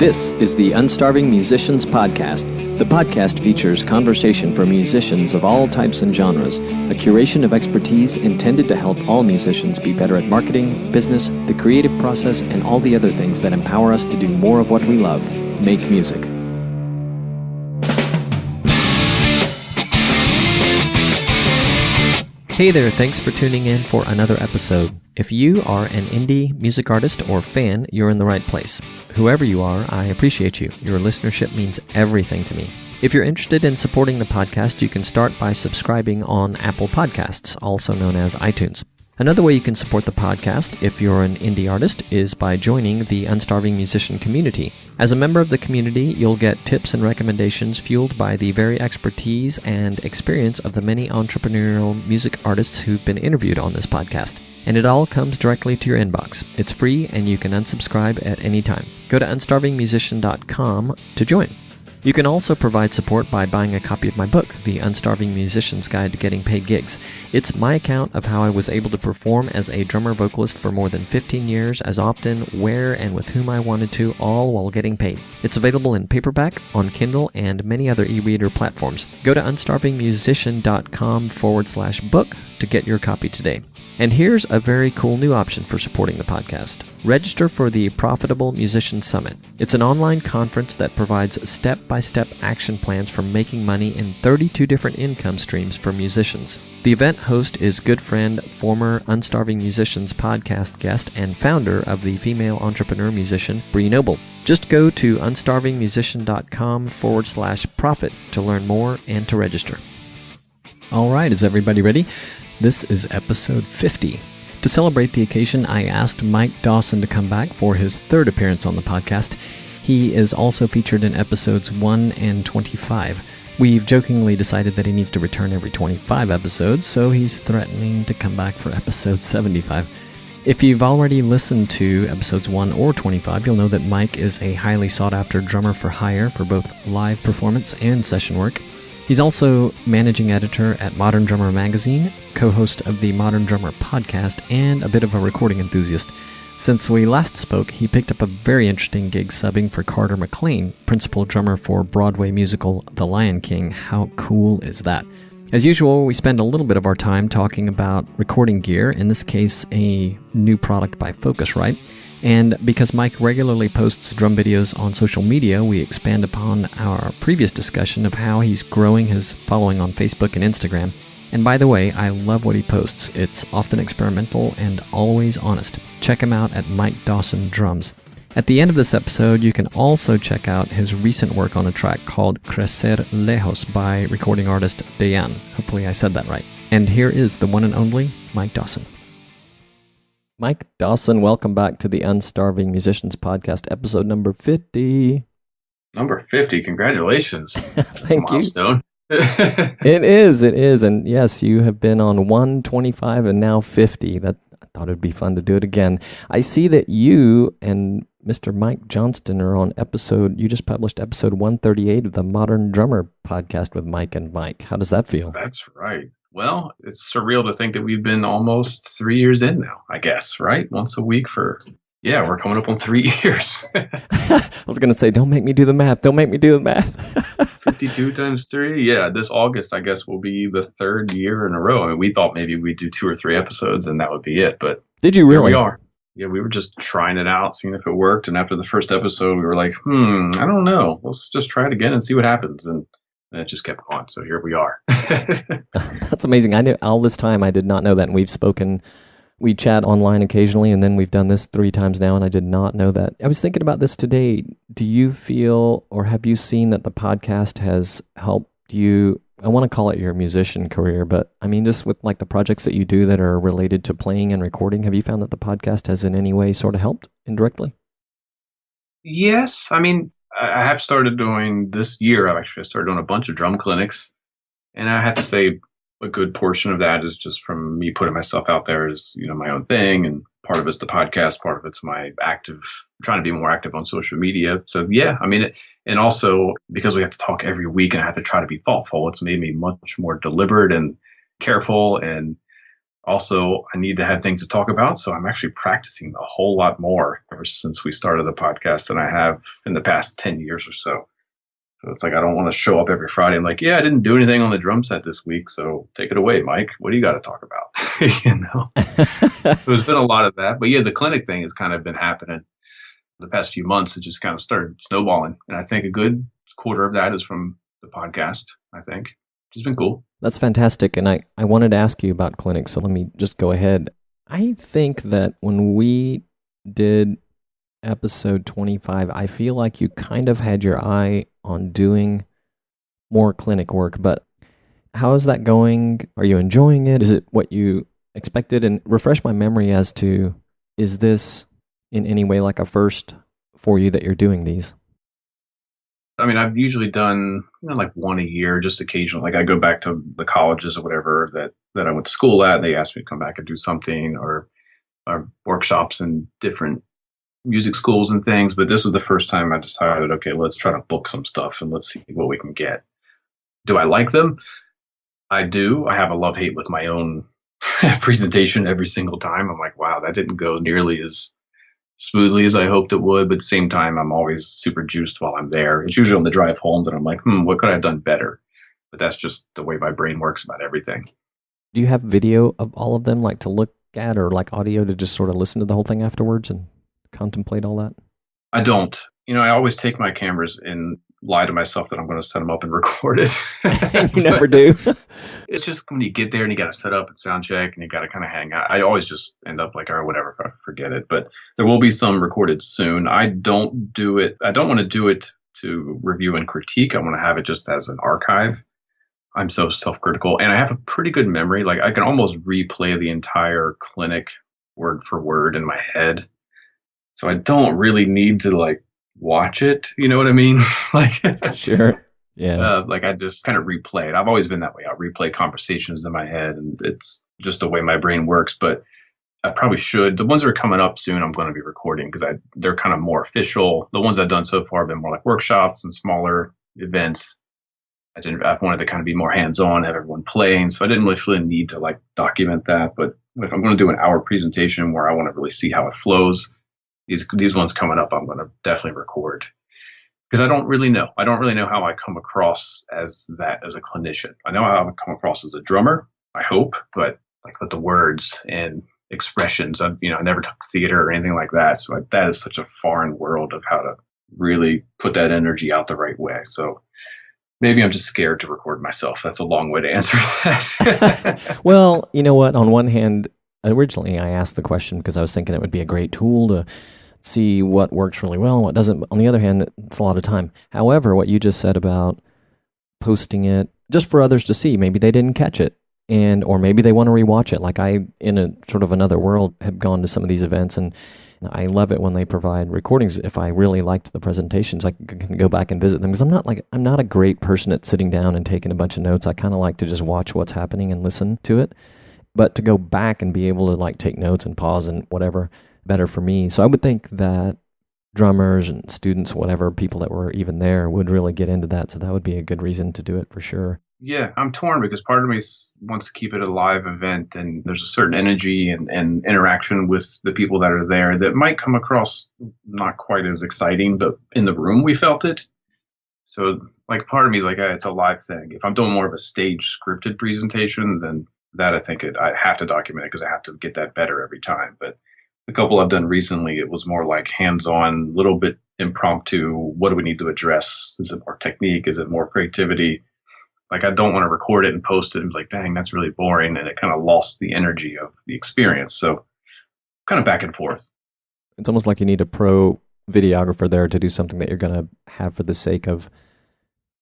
This is the Unstarving Musicians Podcast. The podcast features conversation for musicians of all types and genres, a curation of expertise intended to help all musicians be better at marketing, business, the creative process, and all the other things that empower us to do more of what we love, make music. Hey there, thanks for tuning in for another episode. If you are an indie music artist or fan, you're in the right place. Whoever you are, I appreciate you. Your listenership means everything to me. If you're interested in supporting the podcast, you can start by subscribing on Apple Podcasts, also known as iTunes. Another way you can support the podcast, if you're an indie artist, is by joining the Unstarving Musician community. As a member of the community, you'll get tips and recommendations fueled by the very expertise and experience of the many entrepreneurial music artists who've been interviewed on this podcast. And it all comes directly to your inbox. It's free and you can unsubscribe at any time. Go to unstarvingmusician.com to join. You can also provide support by buying a copy of my book, The Unstarving Musician's Guide to Getting Paid Gigs. It's my account of how I was able to perform as a drummer-vocalist for more than 15 years, as often, where, and with whom I wanted to, all while getting paid. It's available in paperback, on Kindle, and many other e-reader platforms. Go to unstarvingmusician.com/book to get your copy today. And here's a very cool new option for supporting the podcast. Register for the Profitable Musician Summit. It's an online conference that provides step-by-step action plans for making money in 32 different income streams for musicians. The event host is good friend, former Unstarving Musicians podcast guest, and founder of the female entrepreneur musician, Bree Noble. Just go to unstarvingmusician.com/profit to learn more and to register. All right, is everybody ready? This is episode 50. To celebrate the occasion, I asked Mike Dawson to come back for his third appearance on the podcast. He is also featured in episodes 1 and 25. We've jokingly decided that he needs to return every 25 episodes, so he's threatening to come back for episode 75. If you've already listened to episodes 1 or 25, you'll know that Mike is a highly sought-after drummer for hire for both live performance and session work. He's also managing editor at Modern Drummer magazine, co-host of the Modern Drummer podcast, and a bit of a recording enthusiast. Since we last spoke, he picked up a very interesting gig subbing for Carter McLean, principal drummer for Broadway musical The Lion King. How cool is that? As usual, we spend a little bit of our time talking about recording gear, in this case, a new product by Focusrite. And because Mike regularly posts drum videos on social media, we expand upon our previous discussion of how he's growing his following on Facebook and Instagram. And by the way, I love what he posts. It's often experimental and always honest. Check him out at Mike Dawson Drums. At the end of this episode, you can also check out his recent work on a track called Crecer Lejos by recording artist Dayan. Hopefully I said that right. And here is the one and only Mike Dawson. Mike Dawson, welcome back to the Unstarving Musicians Podcast, episode number 50. Number 50, congratulations. Thank you. Milestone. It is. And yes, you have been on 125 and now 50. I thought it'd be fun to do it again. I see that you and Mr. Mike Johnston are on you just published episode 138 of the Modern Drummer podcast with Mike and Mike. How does that feel? That's right. Well, it's surreal to think that we've been almost 3 years in now, I guess, right? Once a week we're coming up on 3 years. I was going to say, don't make me do the math. 52 times 3. Yeah, this August, I guess, will be the third year in a row. I mean, we thought maybe we'd do 2 or 3 episodes and that would be it. But did you really? Here we are. Yeah, we were just trying it out, seeing if it worked. And after the first episode, we were like, I don't know. Let's just try it again and see what happens. And it just kept going. So here we are. That's amazing. I knew all this time. I did not know that. And we chat online occasionally, and then we've done this 3 times now, and I did not know that. I was thinking about this today. Do you feel, or have you seen that the podcast has helped you? I want to call it your musician career, but I mean, just with like the projects that you do that are related to playing and recording, have you found that the podcast has in any way sort of helped indirectly? Yes. I mean, I have started doing this year. I started doing a bunch of drum clinics, and I have to say a good portion of that is just from me putting myself out there as, my own thing. And part of it's the podcast, part of it's my trying to be more active on social media. So yeah, I mean, and also because we have to talk every week and I have to try to be thoughtful, it's made me much more deliberate and careful. And Also, I need to have things to talk about. So I'm actually practicing a whole lot more ever since we started the podcast than I have in the past 10 years or so. So it's like I don't want to show up every Friday. I'm like, yeah, I didn't do anything on the drum set this week, so take it away, Mike. What do you got to talk about? you know, there's been a lot of that, but yeah, the clinic thing has kind of been happening the past few months. It just kind of started snowballing, and I think a good quarter of that is from the podcast. I think, which has been cool. That's fantastic. And I wanted to ask you about clinics, so let me just go ahead. I think that when we did episode 25, I feel like you kind of had your eye on doing more clinic work, but how is that going? Are you enjoying it? Is it what you expected? And refresh my memory as to, is this in any way like a first for you that you're doing these? I mean, I've usually done like one a year, just occasionally. Like I go back to the colleges or whatever that I went to school at. And they asked me to come back and do something, or workshops in different music schools and things. But this was the first time I decided, okay, let's try to book some stuff and let's see what we can get. Do I like them? I do. I have a love-hate with my own presentation every single time. I'm like, wow, that didn't go nearly as smoothly as I hoped it would. But at the same time, I'm always super juiced while I'm there. It's usually on the drive home that I'm like, what could I have done better? But that's just the way my brain works about everything. Do you have video of all of them, like to look at, or like audio to just sort of listen to the whole thing afterwards and contemplate all that? I don't. I always take my cameras and lie to myself that I'm going to set them up and record it. And you never do. It's just when you get there and you got to set up and sound check and you got to kind of hang out. I always just end up like, or whatever, if I forget it. But there will be some recorded soon. I don't do it. I don't want to do it to review and critique. I want to have it just as an archive. I'm so self-critical, and I have a pretty good memory. Like I can almost replay the entire clinic word for word in my head. So I don't really need to like watch it. You know what I mean? Like, sure. Yeah. Like I just kind of replay it. I've always been that way. I'll replay conversations in my head, and it's just the way my brain works. But I probably should. The ones that are coming up soon, I'm going to be recording because they're kind of more official. The ones I've done so far have been more like workshops and smaller events. I wanted to kind of be more hands-on, have everyone playing. So I didn't really feel the need to like document that. But if I'm going to do an hour presentation where I want to really see how it flows, these ones coming up, I'm going to definitely record. Because I don't really know. I don't really know how I come across as a clinician. I know how I come across as a drummer, I hope, but like with the words and expressions, I never took theater or anything like that. So that is such a foreign world of how to really put that energy out the right way. So maybe I'm just scared to record myself. That's a long way to answer that. Well, you know what? On one hand, originally I asked the question because I was thinking it would be a great tool to see what works really well and what doesn't. On the other hand, it's a lot of time. However, what you just said about posting it just for others to see, maybe they didn't catch it, or maybe they want to rewatch it. Like I, in a sort of another world, have gone to some of these events, and I love it when they provide recordings. If I really liked the presentations, I can go back and visit them, because I'm not a great person at sitting down and taking a bunch of notes. I kind of like to just watch what's happening and listen to it. But to go back and be able to like take notes and pause and whatever, better for me. So I would think that drummers and students, whatever, people that were even there would really get into that. So that would be a good reason to do it for sure. Yeah, I'm torn because part of me wants to keep it a live event, and there's a certain energy and interaction with the people that are there that might come across not quite as exciting, but in the room we felt it. So like part of me is like, it's a live thing. If I'm doing more of a stage scripted presentation, then that I have to document it because I have to get that better every time. But the couple I've done recently, it was more like hands-on, little bit impromptu. What do we need to address? Is it more technique? Is it more creativity? Like, I don't want to record it and post it and be like, dang, that's really boring. And it kind of lost the energy of the experience. So kind of back and forth. It's almost like you need a pro videographer there to do something that you're going to have for the sake of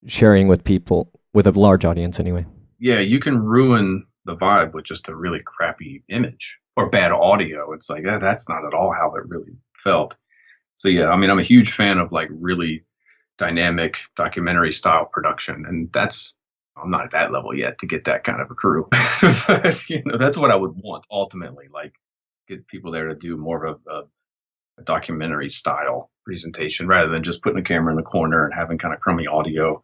sharing with people, with a large audience anyway. Yeah, you can ruin the vibe with just a really crappy image or bad audio. It's like, that's not at all how it really felt. So yeah, I mean, I'm a huge fan of like really dynamic documentary style production. And I'm not at that level yet to get that kind of a crew. But, that's what I would want ultimately, like get people there to do more of a documentary style presentation rather than just putting a camera in the corner and having kind of crummy audio.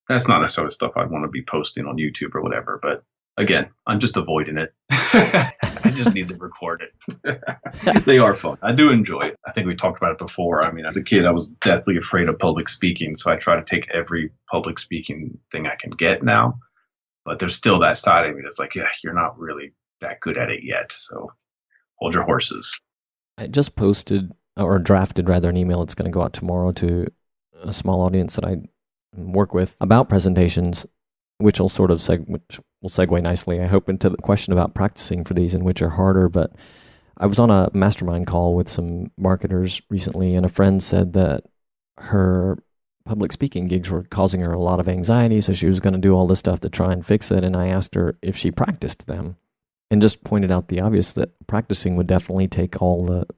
That's not necessarily stuff I'd want to be posting on YouTube or whatever, but Again, I'm just avoiding it. I just need to record it. They are fun. I do enjoy it. I think we talked about it before. I mean, as a kid, I was deathly afraid of public speaking. So I try to take every public speaking thing I can get now. But there's still that side of me that's like, yeah, you're not really that good at it yet. So hold your horses. I just posted or drafted rather an email. It's going to go out tomorrow to a small audience that I work with about presentations, which will sort of segue nicely, I hope, into the question about practicing for these and which are harder. But I was on a mastermind call with some marketers recently, and a friend said that her public speaking gigs were causing her a lot of anxiety, so she was going to do all this stuff to try and fix it. And I asked her if she practiced them, and just pointed out the obvious that practicing would definitely take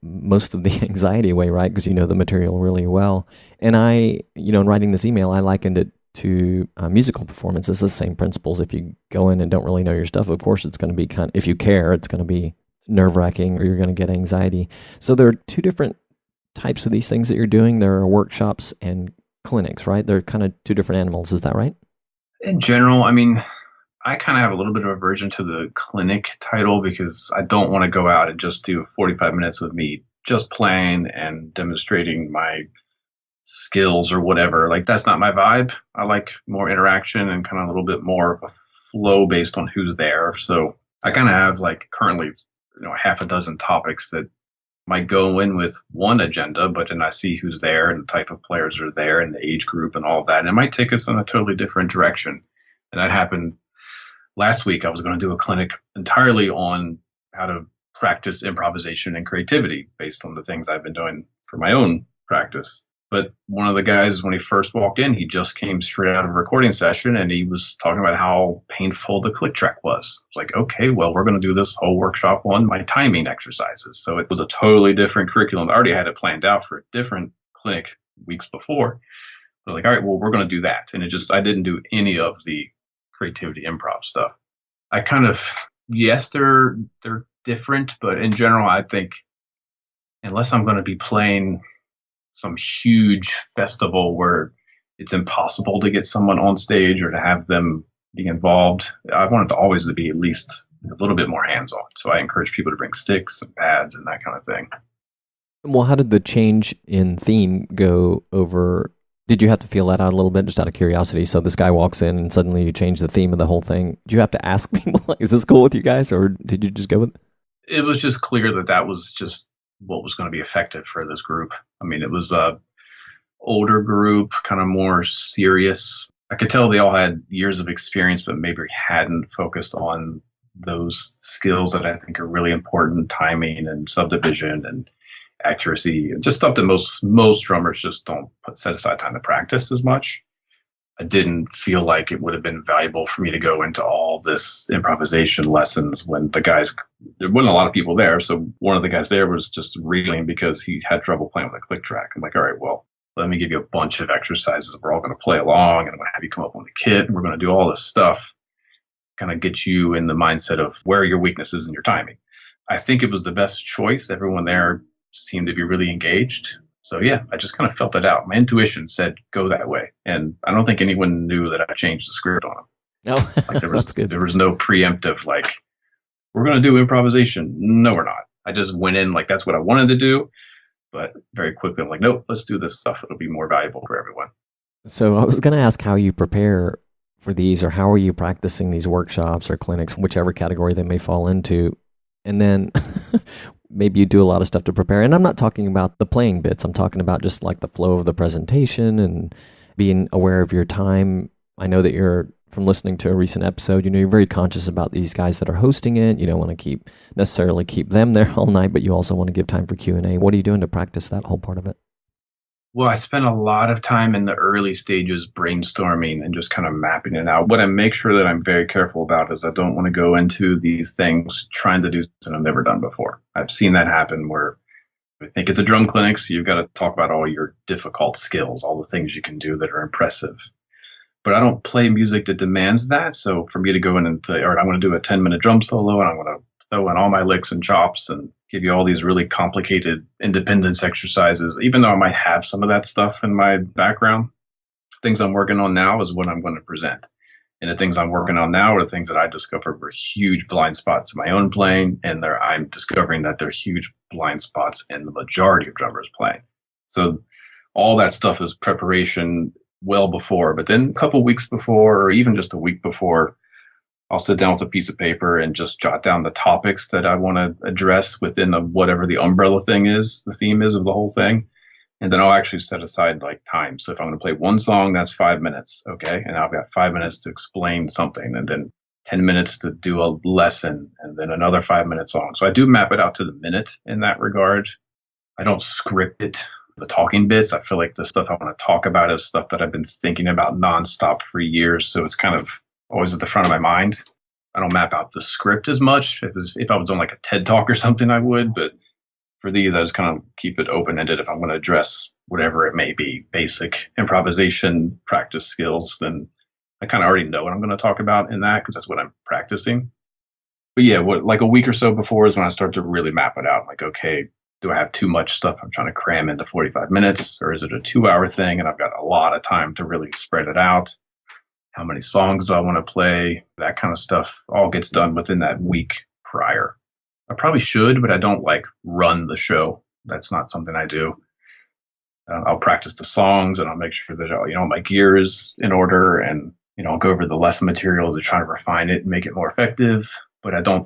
most of the anxiety away, right? Because you know the material really well. And in writing this email, I likened it to musical performance. It's the same principles. If you go in and don't really know your stuff, of course it's going to be if you care, it's going to be nerve-wracking, or you're going to get anxiety. So there are two different types of these things that you're doing. There are workshops and clinics, right? They're kind of two different animals. Is that right? In general, I mean, I kind of have a little bit of aversion to the clinic title because I don't want to go out and just do 45 minutes of me just playing and demonstrating my skills or whatever. Like, that's not my vibe. I like more interaction and kind of a little bit more of a flow based on who's there. So I kind of have like currently, half a dozen topics that might go in with one agenda, but then I see who's there and the type of players are there and the age group and all of that. And it might take us in a totally different direction. And that happened last week. I was going to do a clinic entirely on how to practice improvisation and creativity based on the things I've been doing for my own practice. But one of the guys, when he first walked in, he just came straight out of a recording session and he was talking about how painful the click track was. It's like, okay, well, we're going to do this whole workshop on my timing exercises. So it was a totally different curriculum. I already had it planned out for a different clinic weeks before. But like, all right, well, we're going to do that. And I didn't do any of the creativity improv stuff. I kind of, yes, they're different, but in general, I think unless I'm going to be playing some huge festival where it's impossible to get someone on stage or to have them be involved, I want it to always be at least a little bit more hands-on. So I encourage people to bring sticks and pads and that kind of thing. Well, how did the change in theme go over? Did you have to feel that out a little bit, just out of curiosity? So this guy walks in and suddenly you change the theme of the whole thing. Did you have to ask people, like, is this cool with you guys? Or did you just go with it? It was just clear that was just what was going to be effective for this group. I mean, it was a older group, kind of more serious. I could tell they all had years of experience, but maybe hadn't focused on those skills that I think are really important: timing and subdivision and accuracy, and just stuff that most drummers just don't set aside time to practice as much. I didn't feel like it would have been valuable for me to go into all this improvisation lessons when there wasn't a lot of people there. So one of the guys there was just reeling because he had trouble playing with a click track. I'm like, all right, well, let me give you a bunch of exercises. We're all going to play along, and I'm going to have you come up with a kit, and we're going to do all this stuff, kind of get you in the mindset of where are your weaknesses and your timing. I think it was the best choice. Everyone there seemed to be really engaged. So yeah, I just kind of felt that out. My intuition said, go that way. And I don't think anyone knew that I changed the script on them. No, like that's good. There was no preemptive, like, we're going to do improvisation. No, we're not. I just went in like, that's what I wanted to do. But very quickly, I'm like, nope, let's do this stuff. It'll be more valuable for everyone. So I was going to ask how you prepare for these, or how are you practicing these workshops or clinics, whichever category they may fall into. And then maybe you do a lot of stuff to prepare. And I'm not talking about the playing bits. I'm talking about just like the flow of the presentation and being aware of your time. I know that you're, from listening to a recent episode, you're very conscious about these guys that are hosting it. You don't want to necessarily keep them there all night, but you also want to give time for Q&A. What are you doing to practice that whole part of it? Well, I spent a lot of time in the early stages brainstorming and just kind of mapping it out. What I make sure that I'm very careful about is I don't want to go into these things trying to do something I've never done before. I've seen that happen where I think it's a drum clinic, so you've got to talk about all your difficult skills, all the things you can do that are impressive. But I don't play music that demands that. So for me to go in and say, all right, I'm going to do a 10-minute drum solo and I'm going to throw in all my licks and chops and give you all these really complicated independence exercises, even though I might have some of that stuff in my background. Things I'm working on now is what I'm going to present. And the things I'm working on now are the things that I discovered were huge blind spots in my own playing, and I'm discovering that they're huge blind spots in the majority of drummers playing. So all that stuff is preparation well before, but then a couple weeks before, or even just a week before, I'll sit down with a piece of paper and just jot down the topics that I want to address within whatever the umbrella thing is, the theme is of the whole thing. And then I'll actually set aside like time. So if I'm going to play one song, that's 5 minutes. Okay. And I've got 5 minutes to explain something, and then 10 minutes to do a lesson, and then another 5 minute song. So I do map it out to the minute in that regard. I don't script it. The talking bits, I feel like the stuff I want to talk about is stuff that I've been thinking about nonstop for years. So it's kind of always at the front of my mind. I don't map out the script as much. If I was on like a TED talk or something, I would. But for these, I just kind of keep it open ended. If I'm going to address whatever it may be, basic improvisation practice skills, then I kind of already know what I'm going to talk about in that because that's what I'm practicing. But yeah, like a week or so before is when I start to really map it out. Like, okay, do I have too much stuff I'm trying to cram into 45 minutes, or is it a 2 hour thing and I've got a lot of time to really spread it out? How many songs do I want to play? That kind of stuff all gets done within that week prior. I probably should, but I don't like run the show. That's not something I do. I'll practice the songs, and I'll make sure that my gear is in order, and I'll go over the lesson material to try to refine it and make it more effective. But I don't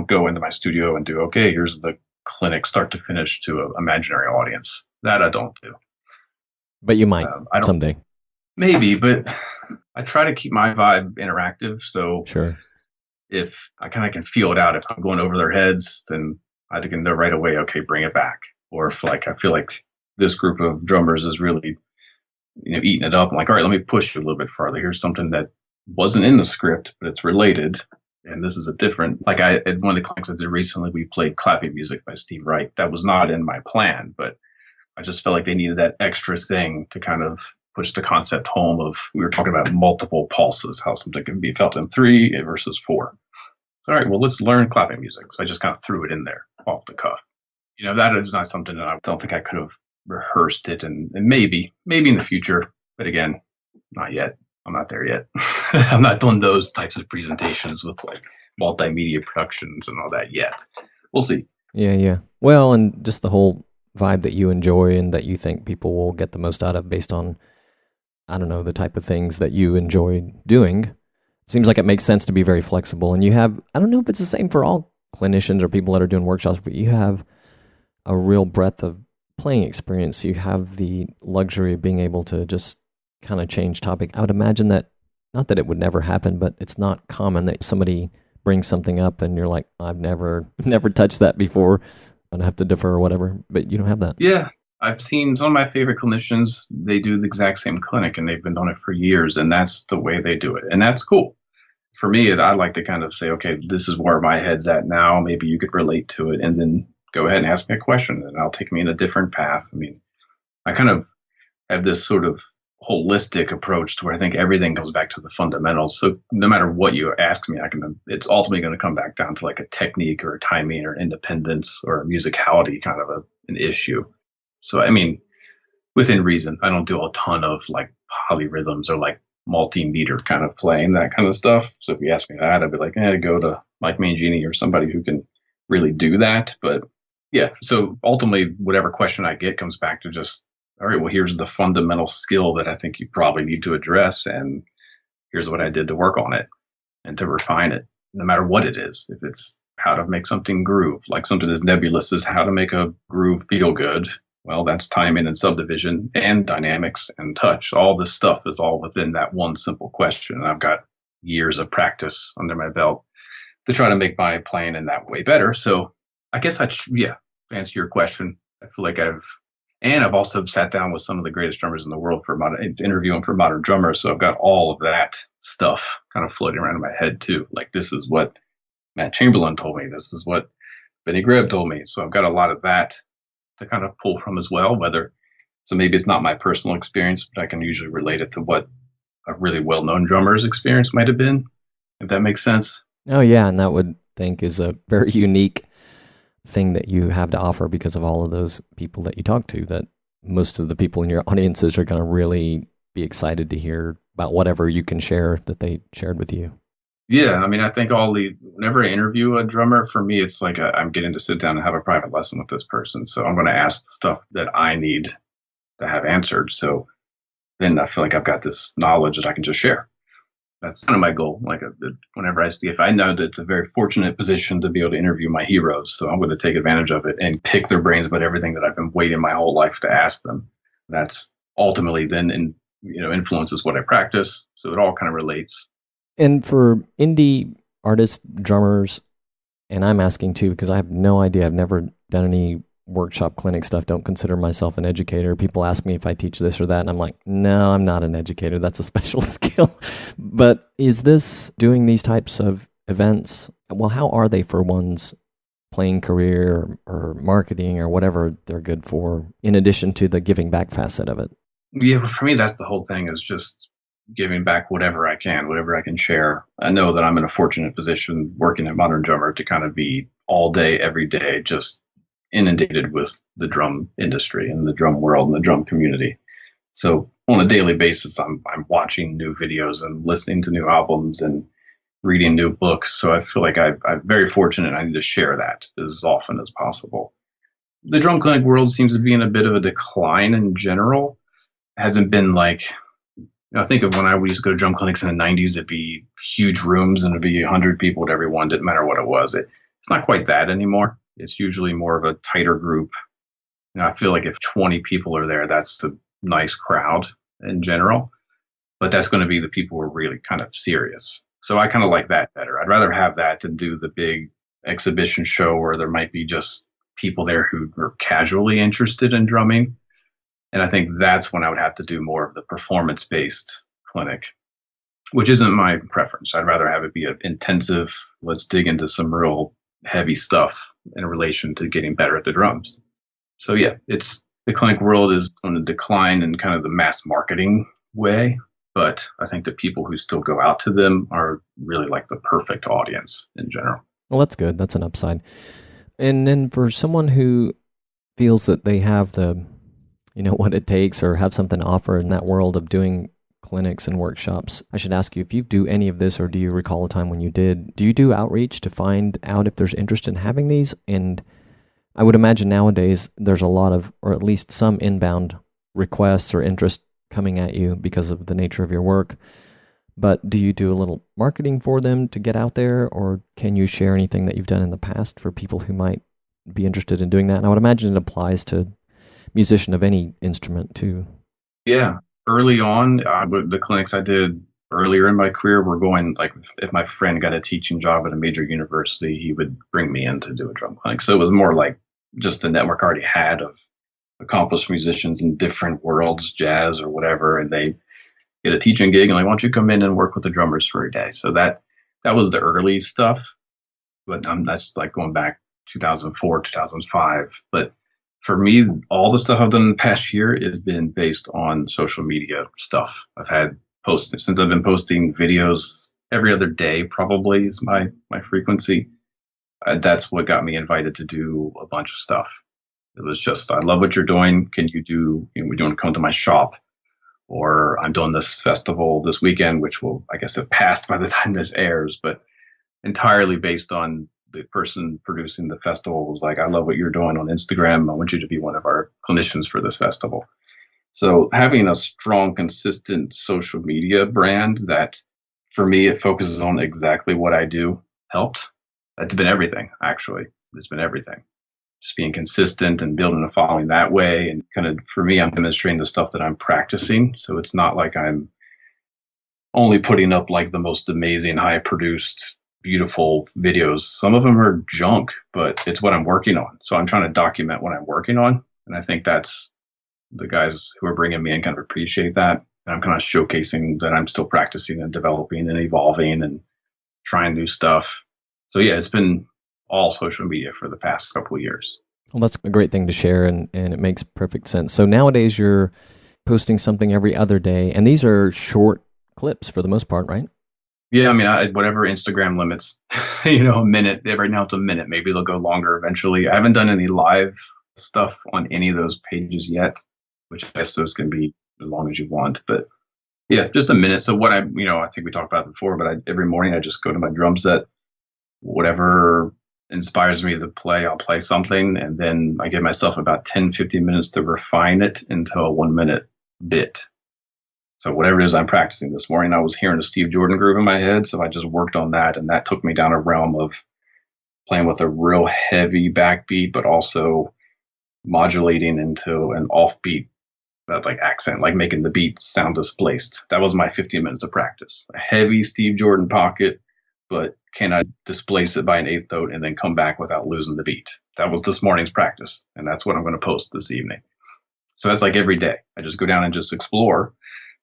go into my studio and do, okay, here's the clinic start to finish to an imaginary audience. That I don't do. But you might someday. Maybe, but I try to keep my vibe interactive. So sure, if I kind of can feel it out, if I'm going over their heads, then I can know right away, okay, bring it back. Or if I feel like this group of drummers is really, eating it up, I'm like, all right, let me push you a little bit further. Here's something that wasn't in the script, but it's related. And this is a different, like at one of the clinics I did recently, we played clapping music by Steve Wright. That was not in my plan, but I just felt like they needed that extra thing to kind of push the concept home of, we were talking about multiple pulses, how something can be felt in 3 versus 4. So, all right, well, let's learn clapping music. So I just kind of threw it in there off the cuff. That is not something that I don't think I could have rehearsed it, and maybe in the future, but again, not yet. I'm not there yet. I'm not doing those types of presentations with like multimedia productions and all that yet. We'll see. Yeah. Well, and just the whole vibe that you enjoy and that you think people will get the most out of based on, I don't know, the type of things that you enjoy doing. Seems like it makes sense to be very flexible. And you have, I don't know if it's the same for all clinicians or people that are doing workshops, but you have a real breadth of playing experience. You have the luxury of being able to just kind of change topic. I would imagine that, not that it would never happen, but it's not common that somebody brings something up and you're like, I've never touched that before. I'd have to defer or whatever, but you don't have that. Yeah. I've seen some of my favorite clinicians, they do the exact same clinic and they've been doing it for years, and that's the way they do it. And that's cool. For me, I'd like to kind of say, okay, this is where my head's at now. Maybe you could relate to it, and then go ahead and ask me a question, and I'll take me in a different path. I mean, I kind of have this sort of holistic approach to where I think everything comes back to the fundamentals. So no matter what you ask me, it's ultimately going to come back down to like a technique or a timing or independence or a musicality kind of an issue. So, I mean, within reason, I don't do a ton of like polyrhythms or like multimeter kind of playing, that kind of stuff. So if you ask me that, I'd be like, go to Mike Mangini or somebody who can really do that. But yeah, so ultimately, whatever question I get comes back to just, all right, well, here's the fundamental skill that I think you probably need to address. And here's what I did to work on it and to refine it, no matter what it is. If it's how to make something groove, like something as nebulous as how to make a groove feel good. Well, that's timing and subdivision and dynamics and touch. All this stuff is all within that one simple question. And I've got years of practice under my belt to try to make my playing in that way better. So I guess to answer your question, I feel like I've also sat down with some of the greatest drummers in the world interviewing for modern drummers. So I've got all of that stuff kind of floating around in my head too. Like, this is what Matt Chamberlain told me. This is what Benny Greb told me. So I've got a lot of that to kind of pull from as well, so maybe it's not my personal experience, but I can usually relate it to what a really well-known drummer's experience might have been, if that makes sense. Oh yeah, and that would think is a very unique thing that you have to offer because of all of those people that you talk to, that most of the people in your audiences are going to really be excited to hear about whatever you can share that they shared with you. Yeah, I mean, I think whenever I interview a drummer, for me, it's like I'm getting to sit down and have a private lesson with this person. So I'm going to ask the stuff that I need to have answered. So then I feel like I've got this knowledge that I can just share. That's kind of my goal. Like if I know that it's a very fortunate position to be able to interview my heroes, so I'm going to take advantage of it and pick their brains about everything that I've been waiting my whole life to ask them. That's ultimately then, influences what I practice. So it all kind of relates. And for indie artists, drummers, and I'm asking too, because I have no idea. I've never done any workshop clinic stuff. Don't consider myself an educator. People ask me if I teach this or that, and I'm like, no, I'm not an educator. That's a special skill. But is this doing these types of events? Well, how are they for one's playing career or marketing or whatever they're good for, in addition to the giving back facet of it? Yeah, but for me, that's the whole thing, is just giving back whatever I can, whatever I can share. I know that I'm in a fortunate position working at Modern Drummer to kind of be all day, every day, just inundated with the drum industry and the drum world and the drum community. So on a daily basis, I'm watching new videos and listening to new albums and reading new books. So I feel like I'm very fortunate. I need to share that as often as possible. The drum clinic world seems to be in a bit of a decline in general. It hasn't been like, think of when I used to go to drum clinics in the 90s, it'd be huge rooms and it'd be 100 people at every one. Didn't matter what it was. It's not quite that anymore. It's usually more of a tighter group. I feel like if 20 people are there, that's a nice crowd in general. But that's going to be the people who are really kind of serious. So I kind of like that better. I'd rather have that than do the big exhibition show where there might be just people there who are casually interested in drumming. And I think that's when I would have to do more of the performance-based clinic, which isn't my preference. I'd rather have it be an intensive, let's dig into some real heavy stuff in relation to getting better at the drums. So yeah, the clinic world is on the decline in kind of the mass marketing way, but I think the people who still go out to them are really like the perfect audience in general. Well, that's good. That's an upside. And then for someone who feels that they have what it takes or have something to offer in that world of doing clinics and workshops, I should ask you if you do any of this, or do you recall a time when you did? Do you do outreach to find out if there's interest in having these? And I would imagine nowadays there's a lot of, or at least some inbound requests or interest coming at you because of the nature of your work. But do you do a little marketing for them to get out there, or can you share anything that you've done in the past for people who might be interested in doing that? And I would imagine it applies to musician of any instrument too. Yeah. Early on, the clinics I did earlier in my career were going, like, if my friend got a teaching job at a major university, he would bring me in to do a drum clinic. So it was more like just a network I already had of accomplished musicians in different worlds, jazz or whatever, and they get a teaching gig and like, why don't you come in and work with the drummers for a day? So that was the early stuff, but that's like going back 2004, 2005. But for me, all the stuff I've done in the past year has been based on social media stuff. I've had posted since I've been posting videos every other day, probably is my frequency. That's what got me invited to do a bunch of stuff. It was just, I love what you're doing. Can you do, would you want to come to my shop? Or I'm doing this festival this weekend, which will, I guess, have passed by the time this airs, but entirely based on the person producing the festival was like, I love what you're doing on Instagram. I want you to be one of our clinicians for this festival. So having a strong, consistent social media brand that, for me, it focuses on exactly what I do helped. It's been everything, actually. It's been everything. Just being consistent and building a following that way. And kind of, for me, I'm demonstrating the stuff that I'm practicing. So it's not like I'm only putting up like the most amazing, high produced, beautiful videos. Some of them are junk, but it's what I'm working on. So I'm trying to document what I'm working on. And I think that's the guys who are bringing me in kind of appreciate that. And I'm kind of showcasing that I'm still practicing and developing and evolving and trying new stuff. So yeah, it's been all social media for the past couple of years. Well, that's a great thing to share, and it makes perfect sense. So nowadays you're posting something every other day, and these are short clips for the most part, right? Yeah, I mean, whatever Instagram limits, a minute. Right now it's a minute. Maybe they'll go longer eventually. I haven't done any live stuff on any of those pages yet, which I guess those can be as long as you want. But Yeah, just a minute. So what I think we talked about it before, but every morning I just go to my drum set, whatever inspires me to play, I'll play something. And then I give myself about 10, 15 minutes to refine it into a 1 minute bit. So whatever it is I'm practicing this morning, I was hearing a Steve Jordan groove in my head. So I just worked on that. And that took me down a realm of playing with a real heavy backbeat, but also modulating into an offbeat that like accent, like making the beat sound displaced. That was my 15 minutes of practice. A heavy Steve Jordan pocket, but can I displace it by an eighth note and then come back without losing the beat? That was this morning's practice, and that's what I'm going to post this evening. So that's like every day. I just go down and just explore.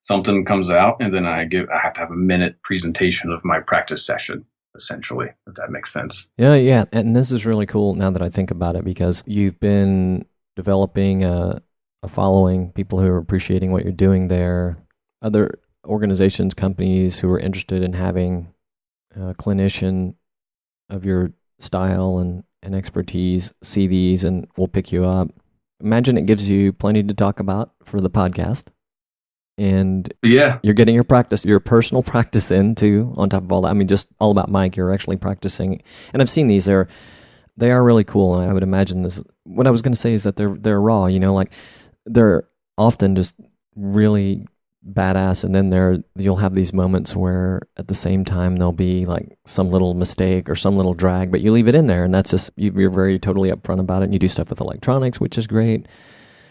Something comes out, and then I have to have a minute presentation of my practice session, essentially, if that makes sense. Yeah. And this is really cool now that I think about it, because you've been developing a following, people who are appreciating what you're doing there, other organizations, companies who are interested in having a clinician of your style and expertise see these and will pick you up. Imagine it gives you plenty to talk about for the podcast. And yeah, you're getting your personal practice in too, on top of all that. I mean, just all about Mike, you're actually practicing. And I've seen these, they are really cool. And I would imagine what I was going to say is that they're raw, like they're often just really badass. And then you'll have these moments where at the same time, there'll be like some little mistake or some little drag, but you leave it in there. And that's just, you're very totally upfront about it. And you do stuff with electronics, which is great.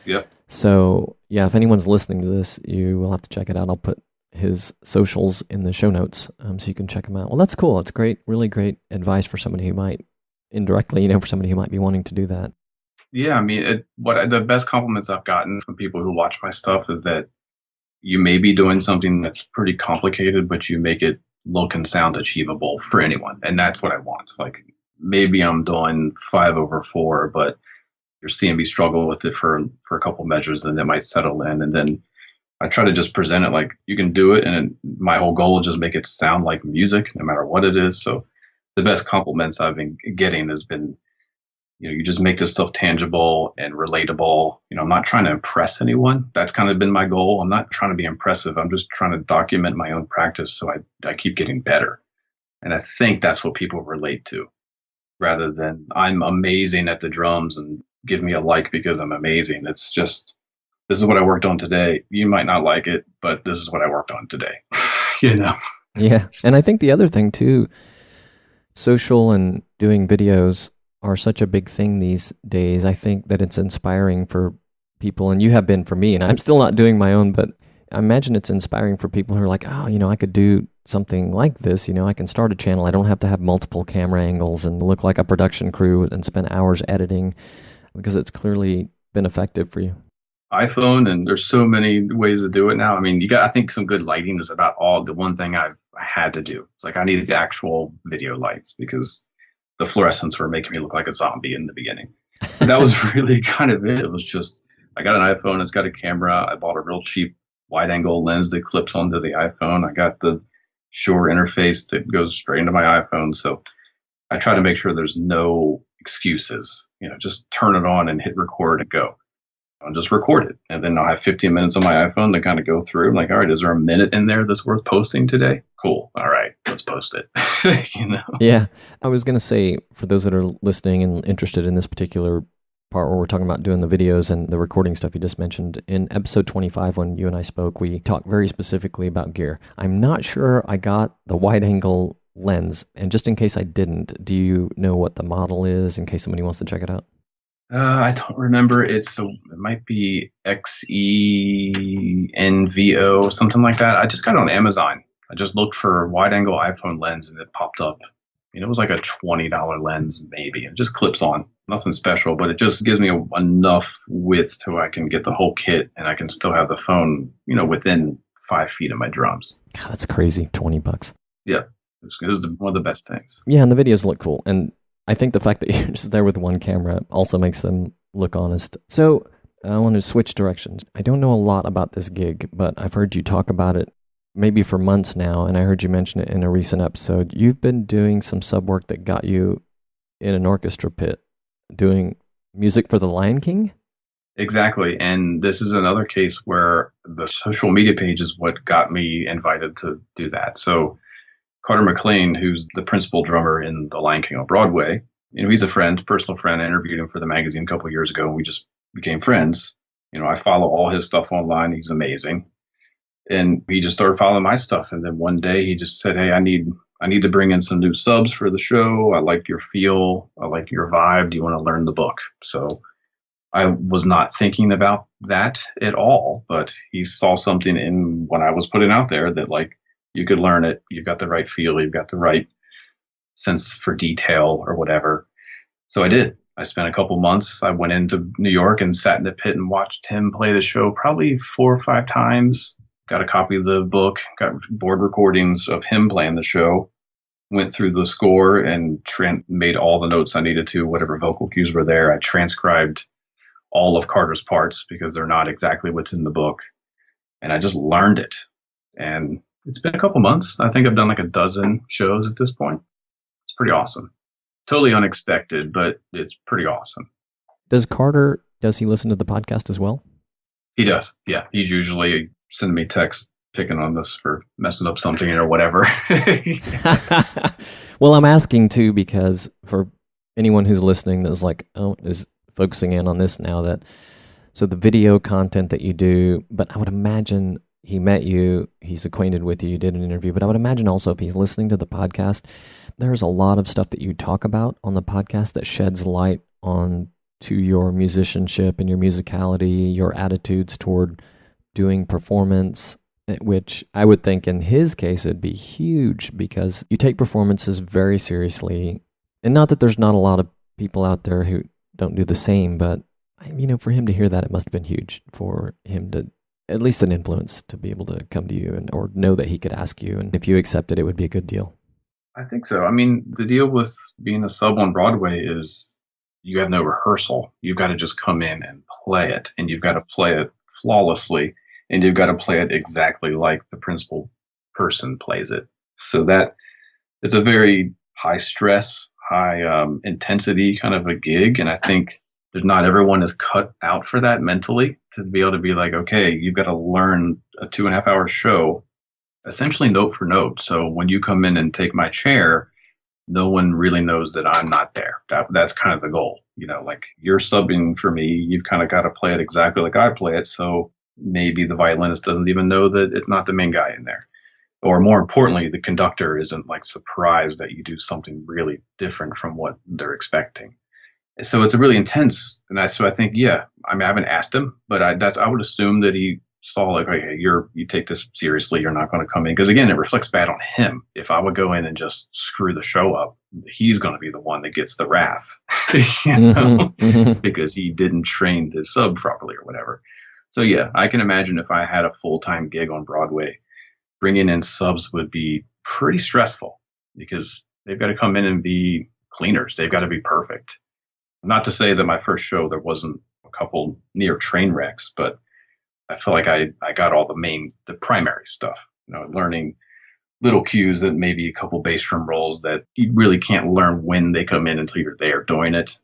Yep. So, yeah, if anyone's listening to this, you will have to check it out. I'll put his socials in the show notes so you can check him out. Well, that's cool. It's great, really great advice for somebody who might indirectly, for somebody who might be wanting to do that. Yeah, I mean, the best compliments I've gotten from people who watch my stuff is that you may be doing something that's pretty complicated, but you make it look and sound achievable for anyone. And that's what I want. Like, maybe I'm doing 5/4, but you're seeing me struggle with it for a couple measures, and it might settle in. And then I try to just present it like you can do it. And my whole goal is just make it sound like music, no matter what it is. So the best compliments I've been getting has been, you just make this stuff tangible and relatable. I'm not trying to impress anyone. That's kind of been my goal. I'm not trying to be impressive. I'm just trying to document my own practice so I keep getting better. And I think that's what people relate to, rather than I'm amazing at the drums and give me a like because I'm amazing. It's just, this is what I worked on today. You might not like it, but this is what I worked on today. Yeah. And I think the other thing too, social and doing videos are such a big thing these days. I think that it's inspiring for people, and you have been for me, and I'm still not doing my own, but I imagine it's inspiring for people who are like, oh, I could do something like this. I can start a channel. I don't have to have multiple camera angles and look like a production crew and spend hours editing, because it's clearly been effective for you. iPhone, and there's so many ways to do it now. I mean, I think some good lighting is about the one thing I had to do. It's like I needed the actual video lights because the fluorescents were making me look like a zombie in the beginning. But that was really kind of it. It was just, I got an iPhone, it's got a camera. I bought a real cheap wide angle lens that clips onto the iPhone. I got the Shure interface that goes straight into my iPhone. So I try to make sure there's no excuses. Just turn it on and hit record and go. I'll just record it. And then I'll have 15 minutes on my iPhone to kind of go through. I'm like, all right, is there a minute in there that's worth posting today? Cool. All right, let's post it. Yeah. I was going to say, for those that are listening and interested in this particular part where we're talking about doing the videos and the recording stuff you just mentioned, in episode 25, when you and I spoke, we talked very specifically about gear. I'm not sure I got the wide angle lens. And just in case I didn't, do you know what the model is in case somebody wants to check it out? I don't remember. It might be XENVO, something like that. I just got it on Amazon. I just looked for wide angle iPhone lens and it popped up. It was like a $20 lens, maybe. It just clips on. Nothing special, but it just gives me enough width to where I can get the whole kit and I can still have the phone, within 5 feet of my drums. God, that's crazy. $20. Yeah. It was one of the best things. Yeah, and the videos look cool. And I think the fact that you're just there with one camera also makes them look honest. So I want to switch directions. I don't know a lot about this gig, but I've heard you talk about it maybe for months now, and I heard you mention it in a recent episode. You've been doing some sub work that got you in an orchestra pit doing music for The Lion King? Exactly. And this is another case where the social media page is what got me invited to do that. So Carter McLean, who's the principal drummer in The Lion King on Broadway, he's a friend, personal friend. I interviewed him for the magazine a couple of years ago, and we just became friends. I follow all his stuff online. He's amazing. And he just started following my stuff. And then one day he just said, "Hey, I need to bring in some new subs for the show. I like your feel. I like your vibe. Do you want to learn the book?" So I was not thinking about that at all, but he saw something in what I was putting out there that like you could learn it. You've got the right feel. You've got the right sense for detail or whatever. So I did. I spent a couple months. I went into New York and sat in the pit and watched him play the show probably 4 or 5 times. Got a copy of the book, got board recordings of him playing the show, went through the score and made all the notes I needed to, whatever vocal cues were there. I transcribed all of Carter's parts because they're not exactly what's in the book. And I just learned it. And it's been a couple months. I think I've done like a dozen shows at this point. It's pretty awesome. Totally unexpected, but it's pretty awesome. Does he listen to the podcast as well? He does. Yeah. He's usually sending me texts picking on us for messing up something or whatever. Well, I'm asking too, because for anyone who's listening that's like, is focusing in on this now, so the video content that you do, but I would imagine he met you, he's acquainted with you, did an interview, but I would imagine also if he's listening to the podcast, there's a lot of stuff that you talk about on the podcast that sheds light on to your musicianship and your musicality, your attitudes toward doing performance, which I would think in his case it'd be huge because you take performances very seriously. And not that there's not a lot of people out there who don't do the same, but for him to hear that, it must have been huge for him to, at least an influence, to be able to come to you or know that he could ask you. And if you accepted, it would be a good deal. I think so. I mean, the deal with being a sub on Broadway is you have no rehearsal. You've got to just come in and play it, and you've got to play it flawlessly, and you've got to play it exactly like the principal person plays it. So that it's a very high stress, high intensity kind of a gig. And I think there's not everyone is cut out for that mentally to be able to be like, okay, you've got to learn a 2.5 hour show, essentially note for note. So when you come in and take my chair, no one really knows that I'm not there. That's kind of the goal. Like you're subbing for me, you've kind of got to play it exactly like I play it. So maybe the violinist doesn't even know that it's not the main guy in there. Or more importantly, the conductor isn't like surprised that you do something really different from what they're expecting. So it's a really intense. And so I think, yeah, I mean, I haven't asked him, but I would assume that he saw like, okay, you take this seriously. You're not going to come in. Because again, it reflects bad on him. If I would go in and just screw the show up, he's going to be the one that gets the wrath, because he didn't train the sub properly or whatever. So yeah, I can imagine if I had a full-time gig on Broadway, bringing in subs would be pretty stressful because they've got to come in and be cleaners. They've got to be perfect. Not to say that my first show, there wasn't a couple near train wrecks, but I feel like I got all the primary stuff, learning little cues that maybe a couple bass drum rolls that you really can't learn when they come in until you're there doing it.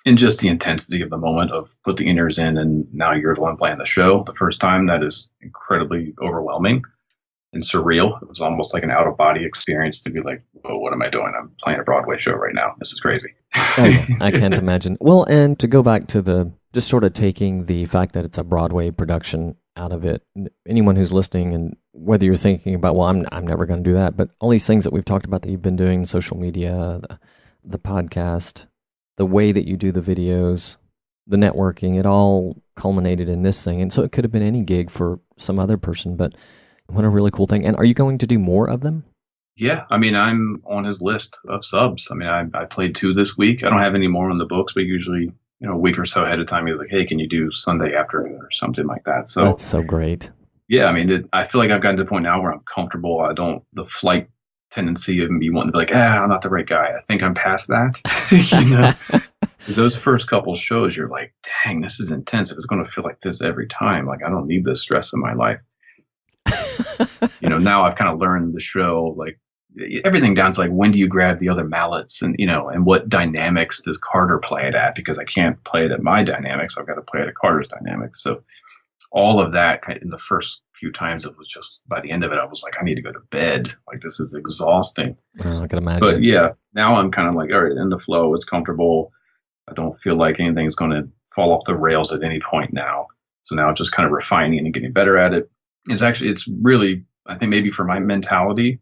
And just the intensity of the moment of put the inners in and now you're the one playing the show the first time, that is incredibly overwhelming and surreal. It was almost like an out of body experience to be like, oh, what am I doing? I'm playing a Broadway show right now. This is crazy. I can't imagine. Well, and to go back to just sort of taking the fact that it's a Broadway production out of it, anyone who's listening, and whether you're thinking about, well, I'm never going to do that, but all these things that we've talked about that you've been doing, social media, the podcast, the way that you do the videos, the networking, it all culminated in this thing. And so it could have been any gig for some other person, but what a really cool thing. And are you going to do more of them? Yeah, I mean, I'm on his list of subs. I mean, I played 2 this week. I don't have any more on the books, but usually, a week or so ahead of time, he's like, hey, can you do Sunday afternoon or something like that? So that's so great. Yeah, I mean, I feel like I've gotten to the point now where I'm comfortable. The flight tendency of me wanting to be like, I'm not the right guy. I think I'm past that. Because those first couple shows, you're like, dang, this is intense. If it's going to feel like this every time, like I don't need this stress in my life. Now I've kind of learned the show, like everything down to like when do you grab the other mallets, and and what dynamics does Carter play it at, because I can't play it at my dynamics. I've got to play it at Carter's dynamics. So all of that in the first few times, it was just, by the end of it, I was like, I need to go to bed. Like, this is exhausting. I can imagine. But yeah, now I'm kind of like, all right, in the flow, it's comfortable. I don't feel like anything's going to fall off the rails at any point now. So now just kind of refining and getting better at it. It's really, I think maybe for my mentality,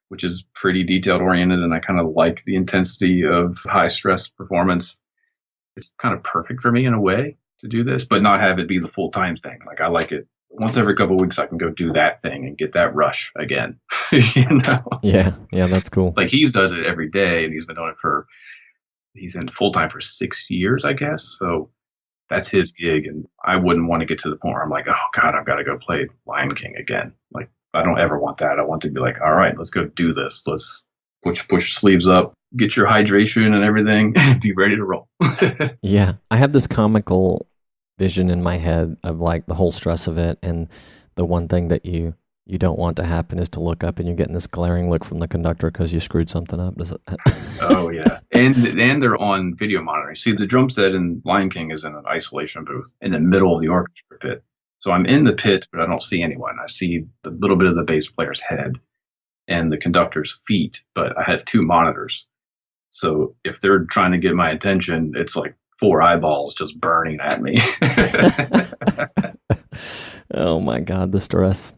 which is pretty detailed oriented, and I kind of like the intensity of high stress performance, it's kind of perfect for me in a way to do this, but not have it be the full time thing. Like, I like it once every couple of weeks, I can go do that thing and get that rush again. Yeah, that's cool. Like, he does it every day, and he's been doing it he's in full time for 6 years, I guess. So that's his gig, and I wouldn't want to get to the point where I'm like, oh God, I've got to go play Lion King again. Like, I don't ever want that. I want to be like, all right, let's go do this. Let's push sleeves up, get your hydration and everything, be ready to roll. Yeah, I have this comical vision in my head of like the whole stress of it, and the one thing that you don't want to happen is to look up and you're getting this glaring look from the conductor because you screwed something up. Oh yeah, and they're on video monitoring. See, the drum set in Lion King is in an isolation booth in the middle of the orchestra pit. So I'm in the pit, but I don't see anyone. I see a little bit of the bass player's head and the conductor's feet, but I have 2 monitors. So if they're trying to get my attention, it's like 4 eyeballs just burning at me. Oh my God, the stress.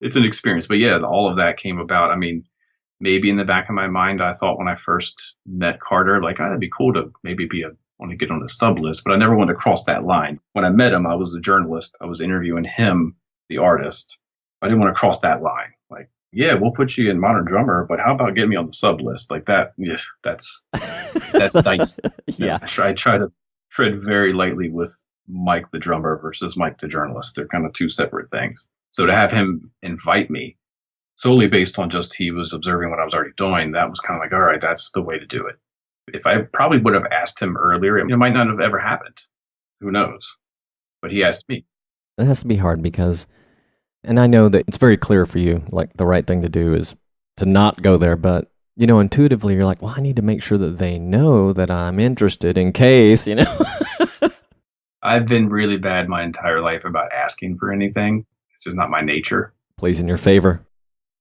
It's an experience. But yeah, all of that came about. I mean, maybe in the back of my mind, I thought when I first met Carter, like, oh, that'd be cool to maybe want to get on the sub list, but I never wanted to cross that line. When I met him, I was a journalist. I was interviewing him, the artist. I didn't want to cross that line. Like, yeah, we'll put you in Modern Drummer, but how about getting me on the sub list? Like that, yeah, that's dice. Yeah. I try to tread very lightly with Mike the drummer versus Mike the journalist. They're kind of 2 separate things. So to have him invite me solely based on just he was observing what I was already doing, that was kind of like, all right, that's the way to do it. If I probably would have asked him earlier, it might not have ever happened. Who knows? But he asked me. It has to be hard because, and I know that it's very clear for you, like the right thing to do is to not go there, but intuitively you're like, well, I need to make sure that they know that I'm interested in case, I've been really bad my entire life about asking for anything. It's just not my nature. Plays in your favor.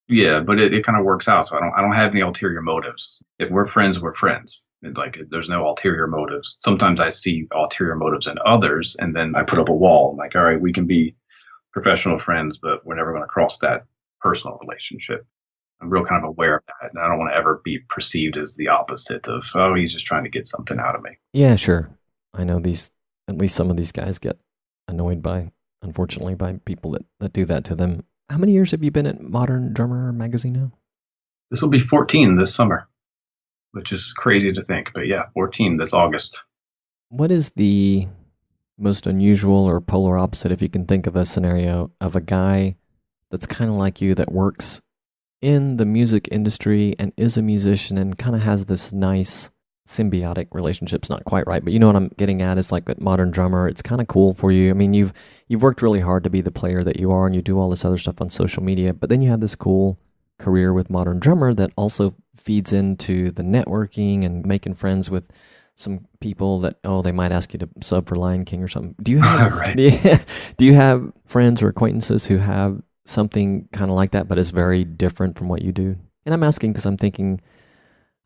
Yeah, but it kind of works out. So I don't have any ulterior motives. If we're friends, we're friends. There's no ulterior motives. Sometimes I see ulterior motives in others, and then I put up a wall. I'm like, all right, we can be professional friends, but we're never going to cross that personal relationship. I'm real kind of aware of that, and I don't want to ever be perceived as the opposite of, oh, he's just trying to get something out of me. Yeah, sure. I know at least some of these guys get annoyed unfortunately, by people that do that to them. How many years have you been at Modern Drummer magazine now? This will be 14 this summer, which is crazy to think. But yeah, 14 this August. What is the most unusual or polar opposite, if you can think of a scenario, of a guy that's kind of like you that works in the music industry and is a musician and kind of has this nice symbiotic relationship's not quite right, but you know what I'm getting at is like at Modern Drummer, it's kind of cool for you. I mean, you've worked really hard to be the player that you are, and you do all this other stuff on social media, but then you have this cool career with Modern Drummer that also feeds into the networking and making friends with some people that, they might ask you to sub for Lion King or something. Do you have right. do you have friends or acquaintances who have something kind of like that, but is very different from what you do? And I'm asking because I'm thinking,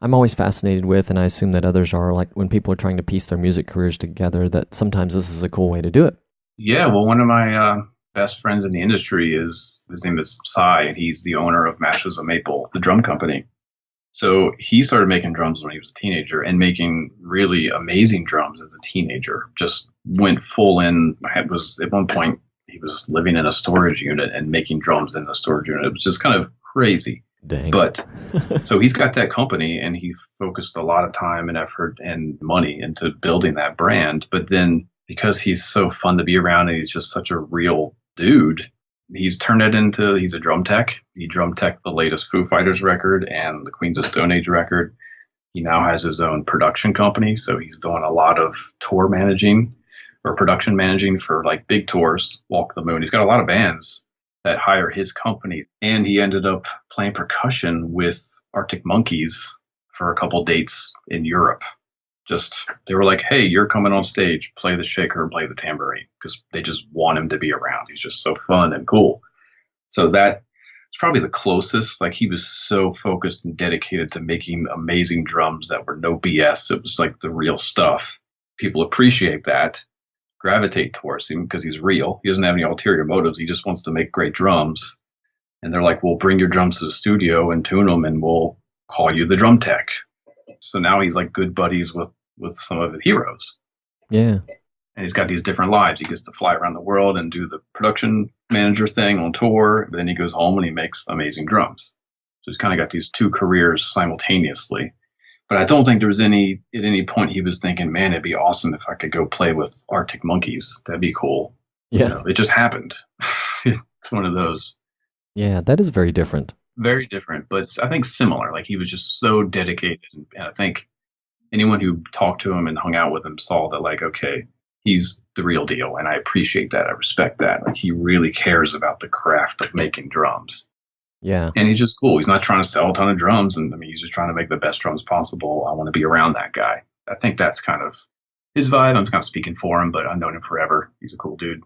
I'm always fascinated with, and I assume that others are, like when people are trying to piece their music careers together, that sometimes this is a cool way to do it. Yeah, well, one of my best friends in the industry his name is Cy, and he's the owner of Mashes of Maple, the drum company. So he started making drums when he was a teenager and making really amazing drums as a teenager. Just went full in. At one point, he was living in a storage unit and making drums in the storage unit. It was just kind of crazy. Dang. But so he's got that company, and he focused a lot of time and effort and money into building that brand. But then because he's so fun to be around and he's just such a real dude, he's turned it into, he's a drum tech. He drum tech the latest Foo Fighters record and the Queens of Stone Age record. He now has his own production company. So he's doing a lot of tour managing or production managing for like big tours, Walk the Moon. He's got a lot of bands that hire his company. And he ended up playing percussion with Arctic Monkeys for a couple dates in Europe. Just, they were like, hey, you're coming on stage, play the shaker and play the tambourine, because they just want him to be around. He's just so fun and cool. So that was probably the closest. Like, he was so focused and dedicated to making amazing drums that were no BS. It was like the real stuff. People appreciate that, gravitate towards him because he's real. He doesn't have any ulterior motives. He just wants to make great drums. And they're like, well, bring your drums to the studio and tune them, and we'll call you the drum tech. So now he's like good buddies with some of his heroes. Yeah. And he's got these different lives. He gets to fly around the world and do the production manager thing on tour. Then he goes home and he makes amazing drums. So he's kind of got these two careers simultaneously. But I don't think there was at any point he was thinking, man, it'd be awesome if I could go play with Arctic Monkeys. That'd be cool. Yeah. You know, it just happened. It's one of those. Yeah, that is very different. Very different, but I think similar. Like, he was just so dedicated. And I think anyone who talked to him and hung out with him saw that, like, okay, he's the real deal. And I appreciate that. I respect that. Like, he really cares about the craft of making drums. Yeah. And he's just cool. He's not trying to sell a ton of drums. And I mean, he's just trying to make the best drums possible. I want to be around that guy. I think that's kind of his vibe. I'm kind of speaking for him, but I've known him forever. He's a cool dude.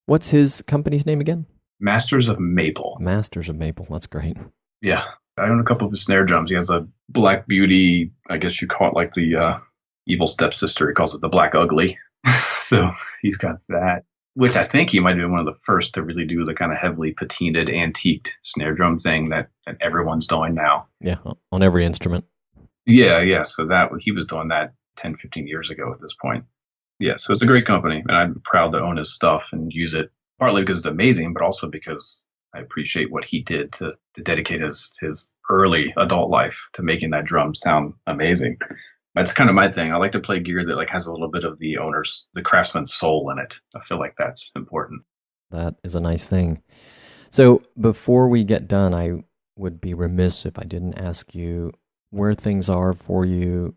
What's his company's name again? Masters of Maple. Masters of Maple. That's great. Yeah. I own a couple of his snare drums. He has a Black Beauty, I guess you call it like the evil stepsister. He calls it the Black Ugly. So he's got that, which I think he might have been one of the first to really do the kind of heavily patinaed, antiqued snare drum thing that everyone's doing now. Yeah, on every instrument. Yeah. So he was doing that 10, 15 years ago at this point. Yeah, so it's a great company, and I'm proud to own his stuff and use it, partly because it's amazing, but also because I appreciate what he did to dedicate his early adult life to making that drum sound amazing. That's kind of my thing. I like to play gear that like has a little bit of the craftsman's soul in it. I feel like that's important. That is a nice thing. So before we get done, I would be remiss if I didn't ask you where things are for you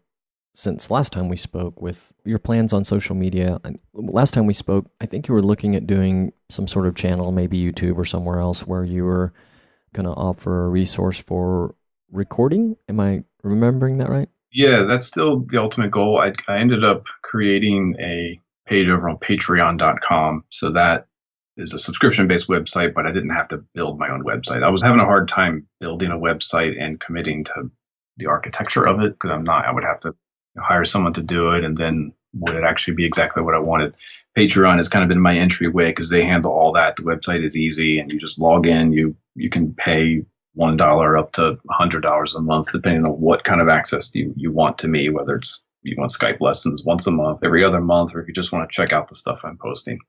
since last time we spoke, with your plans on social media. And last time we spoke, I think you were looking at doing some sort of channel, maybe YouTube or somewhere else, where you were going to offer a resource for recording. Am I remembering that right? Yeah, that's still the ultimate goal. I ended up creating a page over on patreon.com. So that is a subscription-based website, but I didn't have to build my own website. I was having a hard time building a website and committing to the architecture of it, because I would have to hire someone to do it, and then would it actually be exactly what I wanted? Patreon has kind of been my entryway because they handle all that. The website is easy, and you just log in. You can pay $1 up to $100 a month, depending on what kind of access you want to me, whether it's you want Skype lessons once a month, every other month, or if you just want to check out the stuff I'm posting.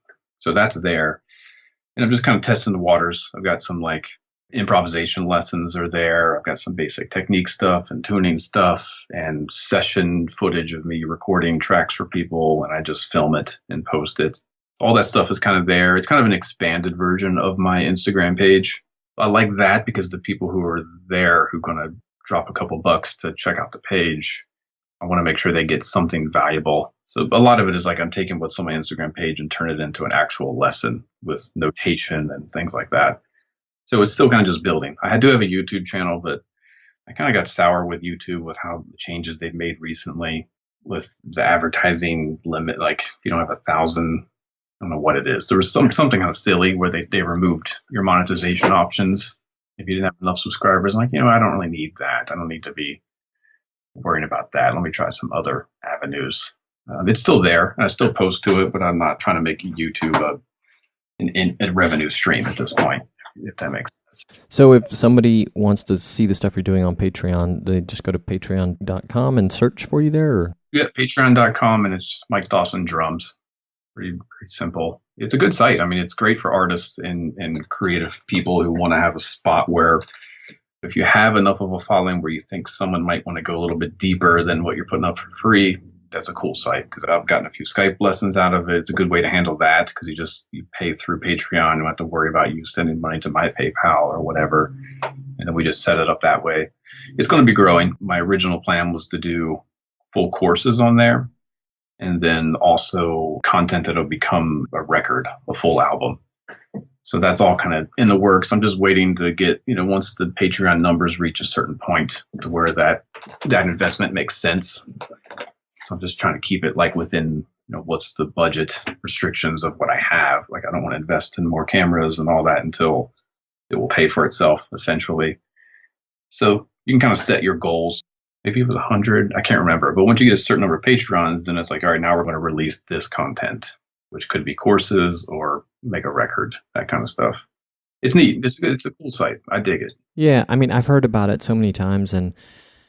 So that's there. And I'm just kind of testing the waters. I've got some like improvisation lessons are there. I've got some basic technique stuff and tuning stuff and session footage of me recording tracks for people, and I just film it and post it. All that stuff is kind of there. It's kind of an expanded version of my Instagram page. I like that because the people who are there who are going to drop a couple bucks to check out the page, I want to make sure they get something valuable. So a lot of it is like I'm taking what's on my Instagram page and turn it into an actual lesson with notation and things like that. So it's still kind of just building. I do have a YouTube channel, but I kind of got sour with YouTube with how the changes they've made recently with the advertising limit. Like if you don't have 1,000, I don't know what it is. There was something kind of silly where they removed your monetization options if you didn't have enough subscribers. I'm like, I don't really need that. I don't need to be worrying about that. Let me try some other avenues. It's still there, and I still post to it, but I'm not trying to make YouTube a revenue stream at this point, if that makes sense. So if somebody wants to see the stuff you're doing on Patreon, they just go to patreon.com and search for you there? Or? Yeah, patreon.com, and it's just Mike Dawson Drums. Pretty simple. It's a good site. I mean, it's great for artists and creative people who want to have a spot where if you have enough of a following where you think someone might want to go a little bit deeper than what you're putting up for free, that's a cool site, because I've gotten a few Skype lessons out of it. It's a good way to handle that because you pay through Patreon. You don't have to worry about you sending money to my PayPal or whatever. And then we just set it up that way. It's going to be growing. My original plan was to do full courses on there, and then also content that'll become a record, a full album. So that's all kind of in the works. I'm just waiting to get, once the Patreon numbers reach a certain point to where that investment makes sense. So I'm just trying to keep it like within, what's the budget restrictions of what I have. Like I don't want to invest in more cameras and all that until it will pay for itself essentially. So you can kind of set your goals. Maybe it was 100, I can't remember. But once you get a certain number of Patrons, then it's like, all right, now we're going to release this content, which could be courses or make a record, that kind of stuff. It's neat. It's a cool site. I dig it. Yeah, I mean, I've heard about it so many times, and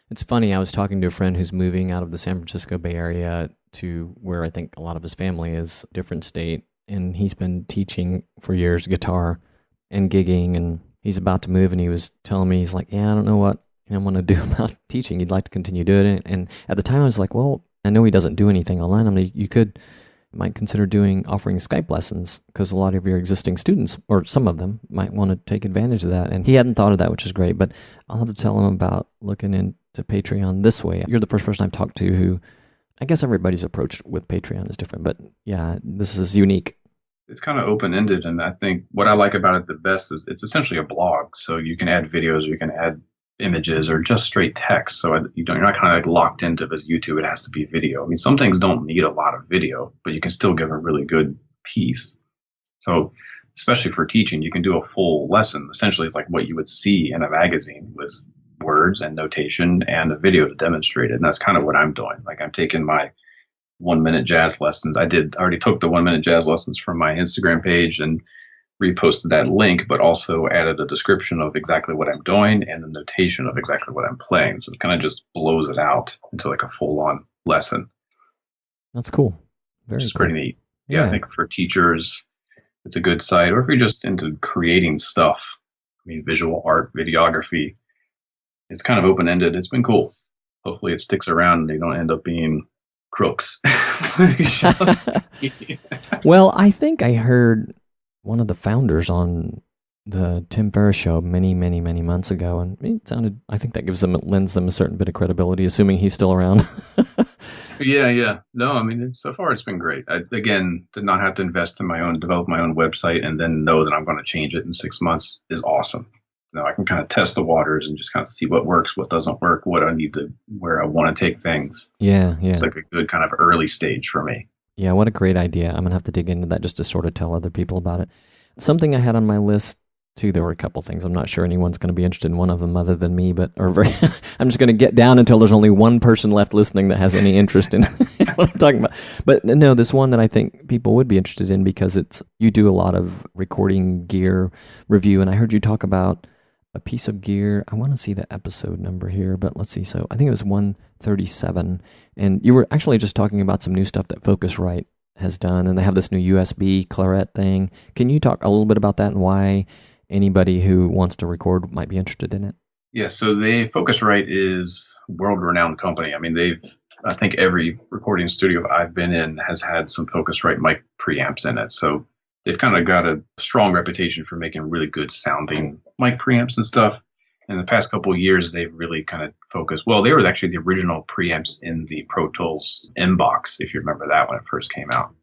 it's funny. I was talking to a friend who's moving out of the San Francisco Bay Area to where I think a lot of his family is, a different state, and he's been teaching for years guitar and gigging, and he's about to move, and he was telling me, he's like, yeah, I don't know what I'm going to do about teaching. He'd like to continue doing it. And at the time I was like, well, I know he doesn't do anything online. I mean, you might consider offering Skype lessons because a lot of your existing students, or some of them, might want to take advantage of that. And he hadn't thought of that, which is great, but I'll have to tell him about looking into Patreon this way. You're the first person I've talked to who, I guess everybody's approach with Patreon is different, but yeah, this is unique. It's kind of open-ended, and I think what I like about it the best is it's essentially a blog. So you can add videos, you can add images, or just straight text. So you're not kind of like locked into this YouTube. It has to be video. I mean, some things don't need a lot of video, but you can still give a really good piece. So especially for teaching, you can do a full lesson. Essentially, it's like what you would see in a magazine with words and notation and a video to demonstrate it. And that's kind of what I'm doing. Like I'm taking my 1-minute jazz lessons. I already took the 1-minute jazz lessons from my Instagram page and reposted that link, but also added a description of exactly what I'm doing and the notation of exactly what I'm playing. So it kind of just blows it out into like a full-on lesson. That's cool. Very It's cool. pretty neat. Yeah, I think for teachers, it's a good site. Or if you're just into creating stuff, I mean, visual art, videography, it's kind of open-ended. It's been cool. Hopefully it sticks around and they don't end up being crooks. Well, I think I heard one of the founders on the Tim Ferriss show many, many, many months ago, and I think that lends them a certain bit of credibility, assuming he's still around. Yeah. No, I mean, so far it's been great. I, again, did not have to develop my own website and then know that I'm going to change it in 6 months is awesome. I can kind of test the waters and just kind of see what works, what doesn't work, where I want to take things. Yeah. It's like a good kind of early stage for me. Yeah, what a great idea. I'm going to have to dig into that just to sort of tell other people about it. Something I had on my list, too, there were a couple things. I'm not sure anyone's going to be interested in one of them other than me, I'm just going to get down until there's only one person left listening that has any interest in what I'm talking about. But no, this one that I think people would be interested in because you do a lot of recording gear review, and I heard you talk about a piece of gear. I want to see the episode number here, but let's see. So I think it was 137. And you were actually just talking about some new stuff that Focusrite has done, and they have this new USB claret thing. Can you talk a little bit about that and why anybody who wants to record might be interested in it? Yeah, so Focusrite is a world-renowned company. I mean, I think every recording studio I've been in has had some Focusrite mic preamps in it. So they've kind of got a strong reputation for making really good sounding mic preamps and stuff. In the past couple of years, they've really kind of focused. Well, they were actually the original preamps in the Pro Tools M-Box, if you remember that when it first came out.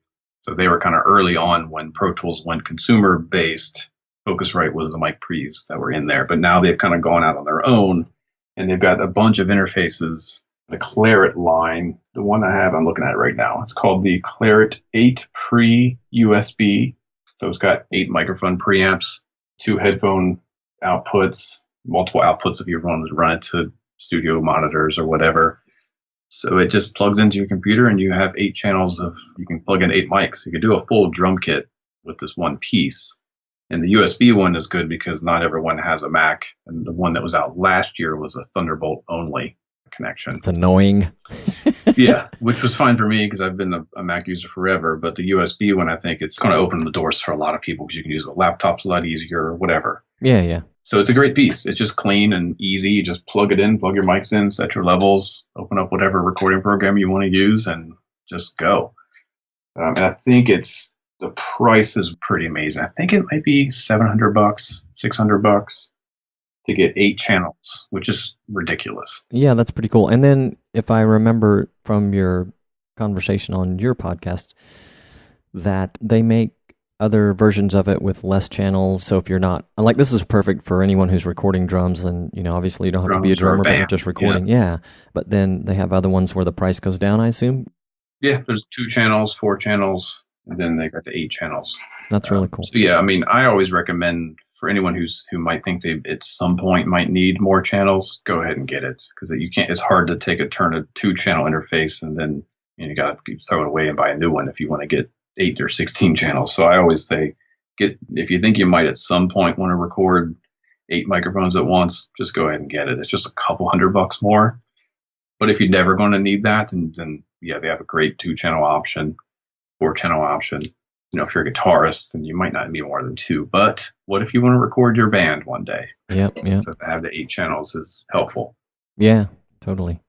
So they were kind of early on when Pro Tools went consumer-based. Focusrite was the mic pre's that were in there. But now they've kind of gone out on their own, and they've got a bunch of interfaces. The Claret line, the one I'm looking at right now, it's called the Claret 8 Pre-USB. So it's got 8 microphone preamps, 2 headphone outputs, multiple outputs if you want to run it to studio monitors or whatever. So it just plugs into your computer and you have 8 channels you can plug in 8 mics. You could do a full drum kit with this one piece. And the USB one is good because not everyone has a Mac. And the one that was out last year was a Thunderbolt only connection. It's annoying. Yeah, which was fine for me because I've been a Mac user forever. But the USB one, I think it's going to open the doors for a lot of people because you can use it with laptops a lot easier or whatever. Yeah. So it's a great piece. It's just clean and easy. You just plug it in, plug your mics in, set your levels, open up whatever recording program you want to use, and just go. And I think the price is pretty amazing. I think it might be $700, $600 to get 8 channels, which is ridiculous. Yeah, that's pretty cool. And then if I remember from your conversation on your podcast, that they make other versions of it with less channels. So if you're not, like, this is perfect for anyone who's recording drums, and obviously you don't have to be a Drums or a drummer, but you're band. just recording. Yeah. But then they have other ones where the price goes down, I assume. Yeah, there's 2 channels, 4 channels, and then they got the 8 channels. That's really cool. So yeah, I mean, I always recommend for anyone who might think they at some point might need more channels, go ahead and get it, because you can't. It's hard to turn a 2-channel interface and then you got to throw it away and buy a new one if you want to get 8 or 16 channels. So I always say, if you think you might at some point want to record 8 microphones at once, just go ahead and get it. It's just a couple $100 more. But if you're never going to need that, then yeah, they have a great 2-channel option, 4-channel option. If you're a guitarist, then you might not need more than 2. But what if you want to record your band one day? Yep. So to have the 8 channels is helpful. Yeah, totally.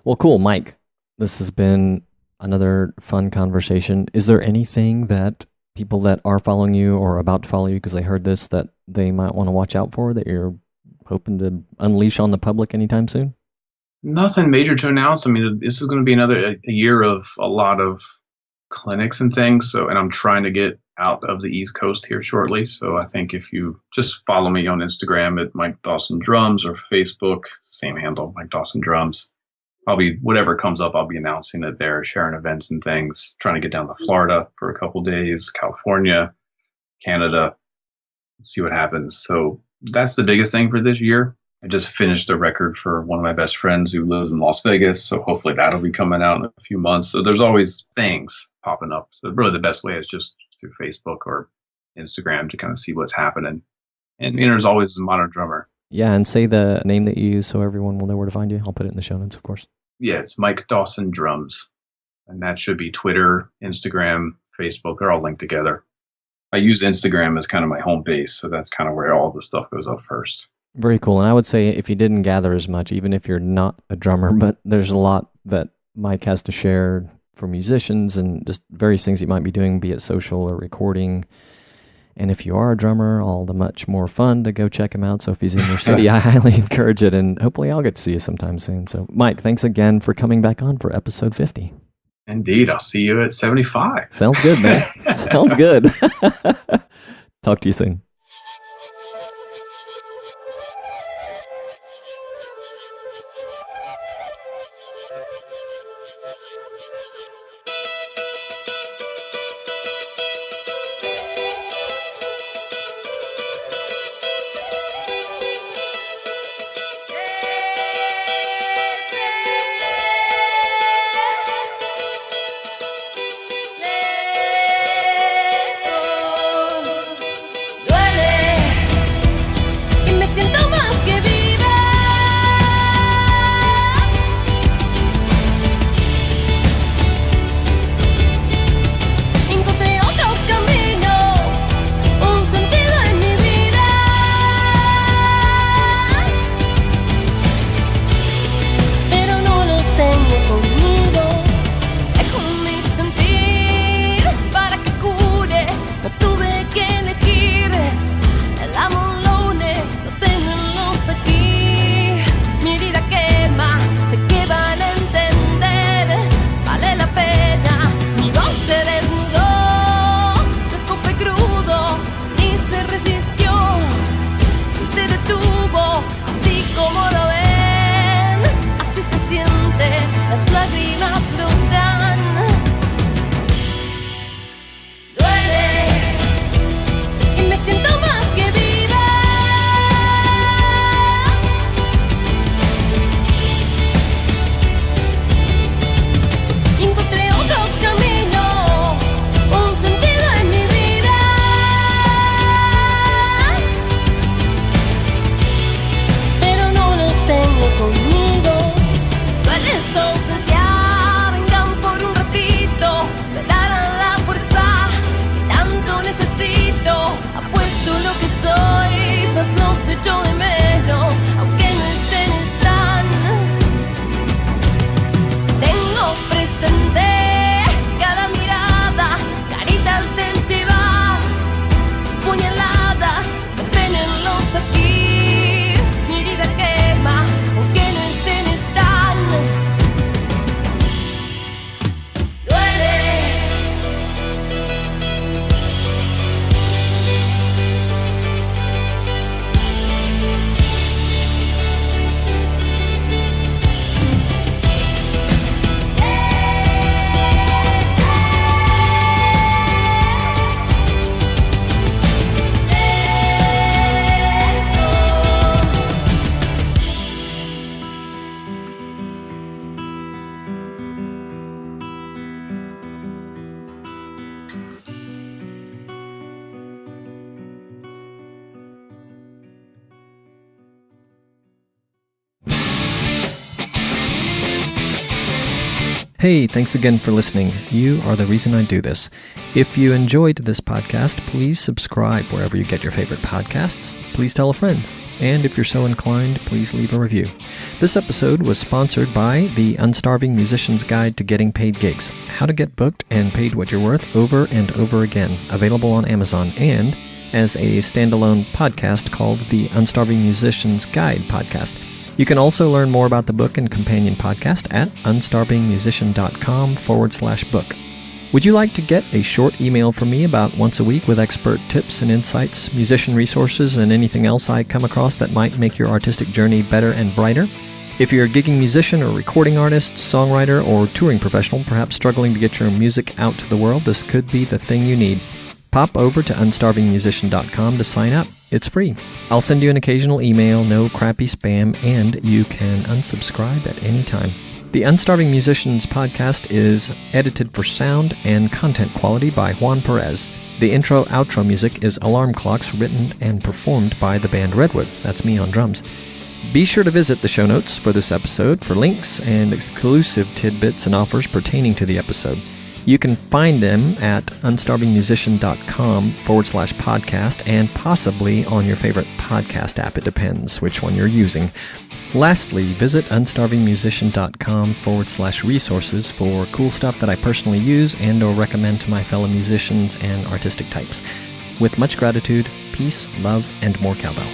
Well, cool, Mike. This has been another fun conversation. Is there anything that people that are following you or about to follow you because they heard this that they might want to watch out for, that you're hoping to unleash on the public anytime soon? Nothing major to announce. I mean, this is going to be another a year of a lot of clinics and things. And I'm trying to get out of the East Coast here shortly. So I think if you just follow me on Instagram at Mike Dawson Drums, or Facebook, same handle, Mike Dawson Drums. Probably whatever comes up, I'll be announcing it there, sharing events and things, trying to get down to Florida for a couple days, California, Canada, see what happens. So that's the biggest thing for this year. I just finished a record for one of my best friends who lives in Las Vegas. So hopefully that'll be coming out in a few months. So there's always things popping up. So really the best way is just through Facebook or Instagram to kind of see what's happening. And there's always a Modern Drummer. Yeah, and say the name that you use so everyone will know where to find you. I'll put it in the show notes, of course. Yeah, it's Mike Dawson Drums. And that should be Twitter, Instagram, Facebook. They're all linked together. I use Instagram as kind of my home base. So that's kind of where all the stuff goes up first. Very cool. And I would say if you didn't gather as much, even if you're not a drummer, but there's a lot that Mike has to share for musicians and just various things you might be doing, be it social or recording. And if you are a drummer, all the much more fun to go check him out. So if he's in your city, I highly encourage it. And hopefully I'll get to see you sometime soon. So Mike, thanks again for coming back on for episode 50. Indeed. I'll see you at 75. Sounds good, man. Sounds good. Talk to you soon. Duele Hey, thanks again for listening. You are the reason I do this. If you enjoyed this podcast, please subscribe wherever you get your favorite podcasts. Please tell a friend. And if you're so inclined, please leave a review. This episode was sponsored by the Unstarving Musician's Guide to Getting Paid Gigs, How to Get Booked and Paid What You're Worth Over and Over Again, available on Amazon, and as a standalone podcast called the Unstarving Musician's Guide podcast. You can also learn more about the book and companion podcast at unstarvingmusician.com/book. Would you like to get a short email from me about once a week with expert tips and insights, musician resources, and anything else I come across that might make your artistic journey better and brighter? If you're a gigging musician or recording artist, songwriter, or touring professional, perhaps struggling to get your music out to the world, this could be the thing you need. Pop over to unstarvingmusician.com to sign up. It's free. I'll send you an occasional email, no crappy spam, and you can unsubscribe at any time. The Unstarving Musicians podcast is edited for sound and content quality by Juan Perez. The intro-outro music is Alarm Clocks, written and performed by the band Redwood. That's me on drums. Be sure to visit the show notes for this episode for links and exclusive tidbits and offers pertaining to the episode. You can find them at unstarvingmusician.com/podcast and possibly on your favorite podcast app. It depends which one you're using. Lastly, visit unstarvingmusician.com/resources for cool stuff that I personally use and or recommend to my fellow musicians and artistic types. With much gratitude, peace, love, and more cowbell.